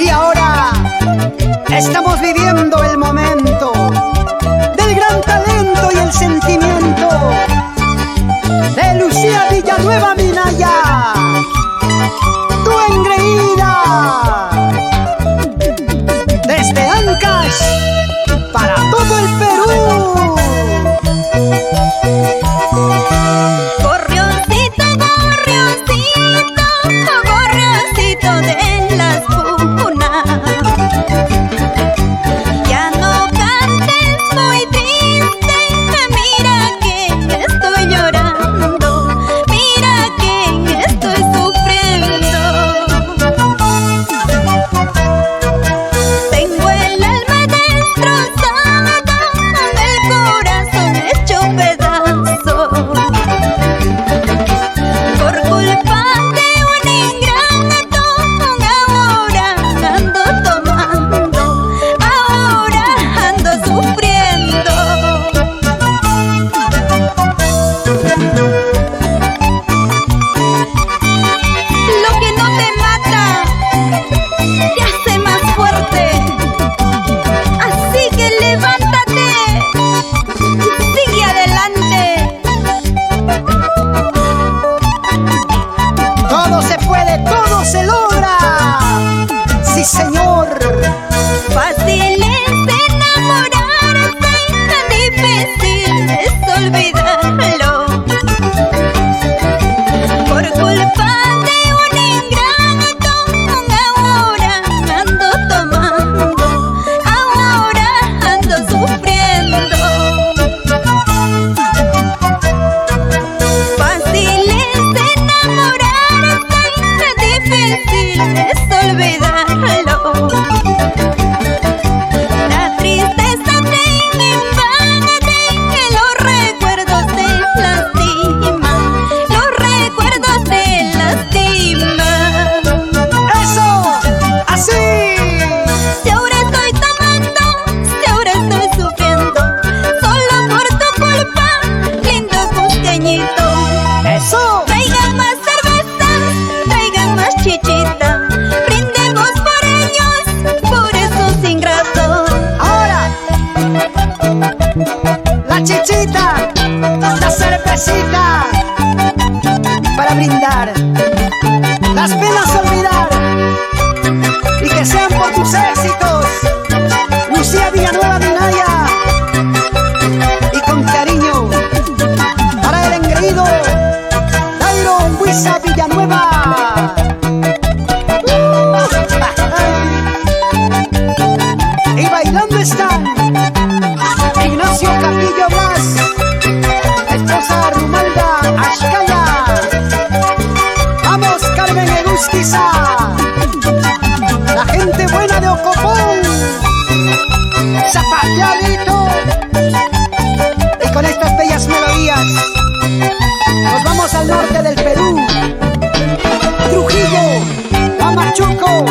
Y ahora estamos viviendo el momento del gran talento y el sentimiento de Lucía Villanueva Minaya, tu engreída, desde Ancash para todo el Perú. Gorrioncito, gorrioncito, gorrioncito de las punas, ya no cantes muy triste, mira que estoy llorando, mira que estoy sufriendo. Tengo el alma destrozada, el corazón hecho pedazos, por culpa de un ingrato. Ahora ando tomando, ahora ando sufriendo. Lo que no te mata te hace más fuerte, así que levántate y sigue adelante. Todo se puede, todo se logra. Sí, señor. Fácil es enamorarse, tan difícil es olvidarlo. Por culpa de un ingrato, ahora ando tomando, ahora ando sufriendo. Fácil es enamorarse, tan difícil es olvidarlo. La tristeza te invade, los recuerdos te lastiman, los recuerdos te lastiman. ¡Eso! ¡Así! Si ahora estoy tomando, si ahora estoy sufriendo, solo por tu culpa, lindo cusqueñito. ¡Eso! Traigan más cerveza, traigan más chichita, brindemos por ellos, por esos ingratos. Ahora, la chichita, la cervecita, para brindar, las penas olvidar, y que sean por tus éxitos, Lucía Villanueva Minaya, y con cariño, para el engreído Dairo Huiza Villanueva. Y bailando están Ignacio Capillo Blas, esposa Rumalda Ashkaya. Vamos, Carmen Egustiza, la gente buena de Ocopón, Zapateadito. Y con estas bellas melodías nos vamos al norte del Perú, Trujillo, Huamachuco,